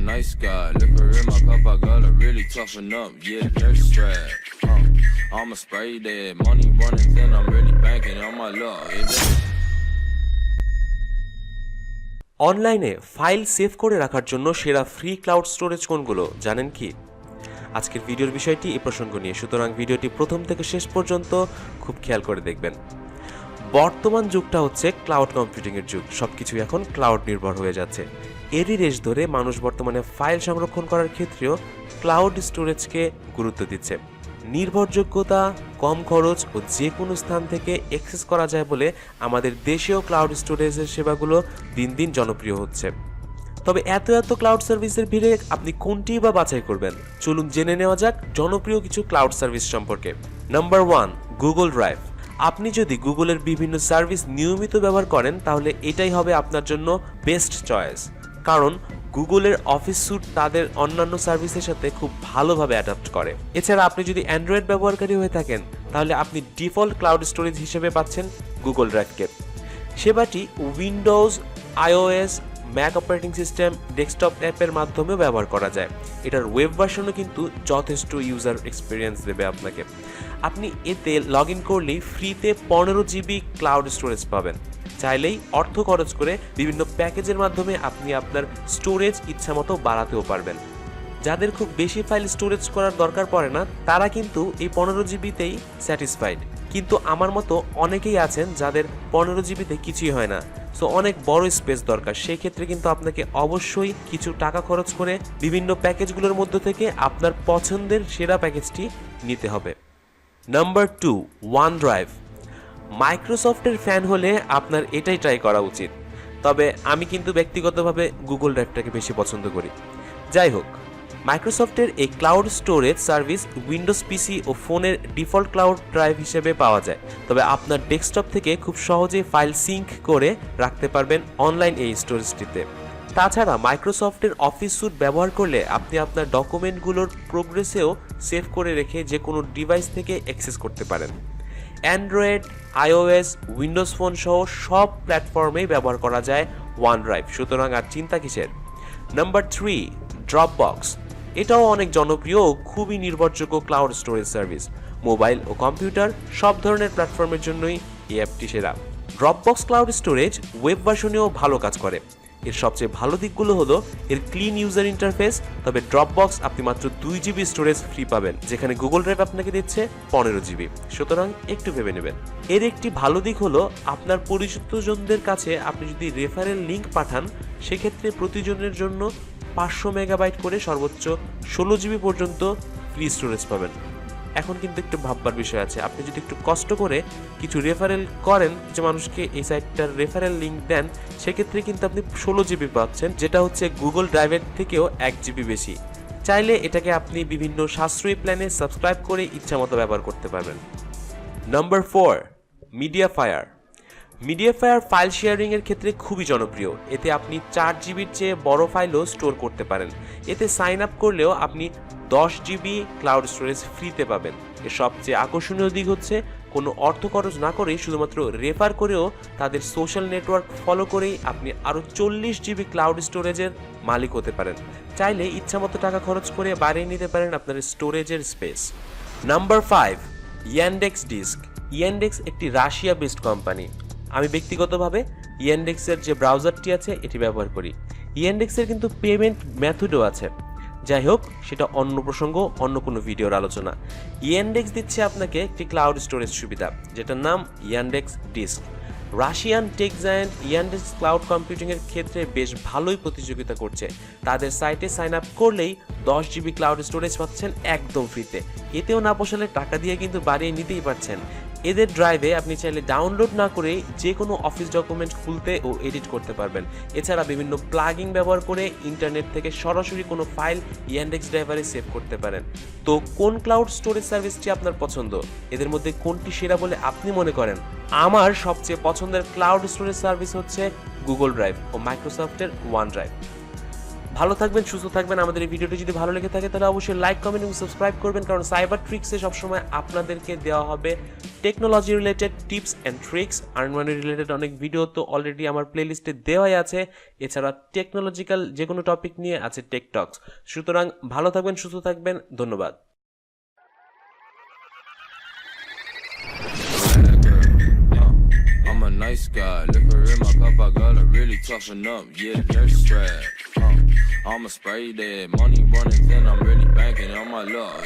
nice guy. Liquor in my cup, I gotta really toughen up. Yeah, nurse strap. I'ma spray that money running thin. I'm really banking on my luck. অনলাইনে file save করে রাখার জন্য সেরা free cloud storage কোনগুলো জানেন কি? আজকের ভিডিওর বিষয়টি এই প্রসঙ্গ নিয়ে, সুতরাং ভিডিওটি প্রথম থেকে শেষ পর্যন্ত খুব খেয়াল করে দেখবেন। বর্তমান যুগটা হচ্ছে ক্লাউড কম্পিউটিংয়ের যুগ। সবকিছু এখন ক্লাউড নির্ভর হয়ে যাচ্ছে। এরই রেশ ধরে মানুষ বর্তমানে ফাইল সংরক্ষণ করার ক্ষেত্রেও ক্লাউড স্টোরেজকে গুরুত্ব দিচ্ছে। নির্ভরযোগ্যতা, কম খরচ ও যে কোনো স্থান থেকে অ্যাক্সেস করা যায় বলে আমাদের দেশেও ক্লাউড স্টোরেজের সেবাগুলো দিন দিন জনপ্রিয় হচ্ছে। তবে এত ক্লাউড সার্ভিসের ভিড়ে আপনি কোনটি বা বাছাই করবেন? চলুন জেনে নেওয়া যাক জনপ্রিয় কিছু ক্লাউড সার্ভিস সম্পর্কে। Number 1, Google drive. আপনি যদি গুগলের বিভিন্ন সার্ভিস নিয়মিত ব্যবহার করেন তাহলে এটাই হবে আপনার জন্য বেস্ট চয়েস, কারণ গুগলের অফিস স্যুট তাদের অন্যান্য সার্ভিসের সাথে খুব ভালোভাবে অ্যাডাপ্ট করে। এছাড়া আপনি যদি অ্যান্ড্রয়েড ব্যবহারকারী হয়ে থাকেন তাহলে আপনি ডিফল্ট ক্লাউড স্টোরেজ হিসেবে পাচ্ছেন গুগল ড্রাইভকে। সেবাটি Windows, iOS, Mac operating system, desktop অ্যাপের মাধ্যমেও ব্যবহার করা যায়। এটার ওয়েব ভার্সনও কিন্তু যথেষ্ট ইউজার এক্সপিরিয়েন্স দেবে আপনাকে। আপনি এতে লগ ইন করলেই ফ্রিতে 15 জিবি ক্লাউড স্টোরেজ পাবেন। চাইলেই অর্থ খরচ করে বিভিন্ন প্যাকেজের মাধ্যমে আপনি আপনার স্টোরেজ ইচ্ছামতো বাড়াতেও পারবেন। যাদের খুব বেশি ফাইল স্টোরেজ করার দরকার পড়ে না তারা কিন্তু এই 15 জিবিতেই স্যাটিসফাইড, কিন্তু আমার মতো অনেকেই আছেন যাদের 15 জিবিতে কিছুই হয় না, সো অনেক বড় স্পেস দরকার। সেই ক্ষেত্রে কিন্তু আপনাকে অবশ্যই কিছু টাকা খরচ করে বিভিন্ন প্যাকেজগুলোর মধ্যে থেকে আপনার পছন্দের সেরা প্যাকেজটি নিতে হবে। Number 2, one drive. মাইক্রোসফটের ফ্যান হলে আপনার এটাই ট্রাই করা উচিত, তবে আমি কিন্তু ব্যক্তিগতভাবে গুগল ড্রাইভটাকে বেশি পছন্দ করি। যাই হোক, মাইক্রোসফটের এই ক্লাউড স্টোরেজ সার্ভিস উইন্ডোজ পিসি ও ফোনের ডিফল্ট ক্লাউড ড্রাইভ হিসেবে পাওয়া যায়, তবে আপনার ডেস্কটপ থেকে খুব সহজেই ফাইল সিঙ্ক করে রাখতে পারবেন অনলাইন এই স্টোরেজটিতে। তাছাড়া মাইক্রোসফটের অফিস স্যুট ব্যবহার করলে আপনি আপনার ডকুমেন্টগুলোর প্রোগ্রেসেও সেভ করে রেখে যে কোনো ডিভাইস থেকে অ্যাক্সেস করতে পারেন। অ্যান্ড্রয়েড, আইওএস, উইন্ডোজ ফোন সহ সব প্ল্যাটফর্মেই ব্যবহার করা যায় ওয়ান ড্রাইভ, সুতরাং আর চিন্তা কিসের। Number 3, Dropbox. এটাও অনেক জনপ্রিয় ও খুবই নির্ভরযোগ্য ক্লাউড স্টোরেজ সার্ভিস। মোবাইল ও কম্পিউটার সব ধরনের প্ল্যাটফর্মের জন্যই এই অ্যাপটি সেরা। ড্রপবক্স ক্লাউড স্টোরেজ ওয়েব ভার্সনেও ভালো কাজ করে। এর সবচেয়ে ভালো দিকগুলো হলো এর ক্লিন ইউজার ইন্টারফেস, তবে ড্রপবক্স আপনি মাত্র 2 জিবি স্টোরেজ ফ্রি পাবেন, যেখানে গুগল ড্রাইভ আপনাকে দিচ্ছে 15 জিবি, সুতরাং একটু ভেবে নেবেন। এর একটি ভালো দিক হলো আপনার পরিচিতজনদের কাছে আপনি যদি রেফারেল লিঙ্ক পাঠান সেক্ষেত্রে প্রতিজনের জন্য 500 মেগাবাইট করে সর্বোচ্চ 16 জিবি পর্যন্ত ফ্রি স্টোরেজ পাবেন। এখন কিন্তু একটু ভাববার বিষয় আছে, আপনি যদি একটু কষ্ট করে কিছু রেফারেল করেন, যে মানুষকে এই সাইটটার রেফারেল লিঙ্ক দেন, সেক্ষেত্রে কিন্তু আপনি 16 জিবি পাচ্ছেন, যেটা হচ্ছে গুগল ড্রাইভের থেকেও 1 জিবি বেশি। চাইলে এটাকে আপনি বিভিন্ন সাশ্রয়ী প্ল্যানে সাবস্ক্রাইব করে ইচ্ছামতো ব্যবহার করতে পারবেন। Number 4, MediaFire. মিডিয়াফায়ার ফাইল শেয়ারিংয়ের ক্ষেত্রে খুবই জনপ্রিয়। এতে আপনি 4 জিবির চেয়ে বড় ফাইলও স্টোর করতে পারেন। এতে সাইন আপ করলেও আপনি 10 জিবি ক্লাউড স্টোরেজ ফ্রিতে পাবেন। এর সবচেয়ে আকর্ষণীয় দিক হচ্ছে কোনো অর্থ খরচ না করেই, শুধুমাত্র রেফার করেও তাদের সোশ্যাল নেটওয়ার্ক ফলো করেই আপনি আরও 40 জিবি ক্লাউড স্টোরেজের মালিক হতে পারেন। চাইলে ইচ্ছামতো টাকা খরচ করে বাড়িয়ে নিতে পারেন আপনার স্টোরেজের space. Number 5, Yandex disk. Yandex একটি রাশিয়া বেসড কোম্পানি। আমি ব্যক্তিগতভাবে ইয়ান্ডেক্সের যে ব্রাউজারটি আছে এটি ব্যবহার করি। ইয়ান্ডেক্সের কিন্তু পেমেন্ট মেথডও আছে, যাই হোক সেটা অন্য প্রসঙ্গ, অন্য কোনো ভিডিওর আলোচনা। ইয়ান্ডেক্স দিচ্ছে আপনাকে একটি ক্লাউড স্টোরেজ সুবিধা, যেটার নাম Yandex disk. Russian tech giant Yandex cloud কম্পিউটিংয়ের ক্ষেত্রে বেশ ভালোই প্রতিযোগিতা করছে। তাদের সাইটে সাইন আপ করলেই 10 জিবি ক্লাউড স্টোরেজ পাচ্ছেন একদম ফ্রিতে। এতেও না পোষালে টাকা দিয়ে কিন্তু বাড়িয়ে নিতেই পারছেন। এদের ড্রাইভে আপনি চাইলে ডাউনলোড না করেই যে কোনো অফিস ডকুমেন্ট খুলতে ও এডিট করতে পারবেন। এছাড়া বিভিন্ন প্লাগইন ব্যবহার করে ইন্টারনেট থেকে সরাসরি কোনো ফাইল ইয়ান্ডেক্স ড্রাইভারে সেভ করতে পারেন। তো কোন ক্লাউড স্টোরেজ সার্ভিসটি আপনার পছন্দ? এদের মধ্যে কোনটি সেরা বলে আপনি মনে করেন? আমার সবচেয়ে পছন্দের ক্লাউড স্টোরেজ সার্ভিস হচ্ছে গুগল ড্রাইভ ও মাইক্রোসফটের ওয়ান ড্রাইভ। ভালো থাকবেন, সুস্থ থাকবেন। আমাদের এই ভিডিওটি যদি ভালো লেগে থাকে তাহলে অবশ্যই লাইক, কমেন্ট এবং সাবস্ক্রাইব করবেন, কারণ সাইবার ট্রিক্সে সবসময় আপনাদেরকে দেওয়া হবে technology related tips and tricks. Earn money related অনেক ভিডিও তো অলরেডি আমার প্লেলিস্টে দেওয়াই আছে। এছাড়া টেকনোলজিক্যাল যে কোনো টপিক নিয়ে আছে টেক টক্স। সুতরাং ভালো থাকবেন, সুস্থ থাকবেন। ধন্যবাদ। I'm a nice guy. Liquor in my cup, I gotta really toughen up. Yeah, nurse strap. I'ma spray that money running thin. I'm really banking on my luck.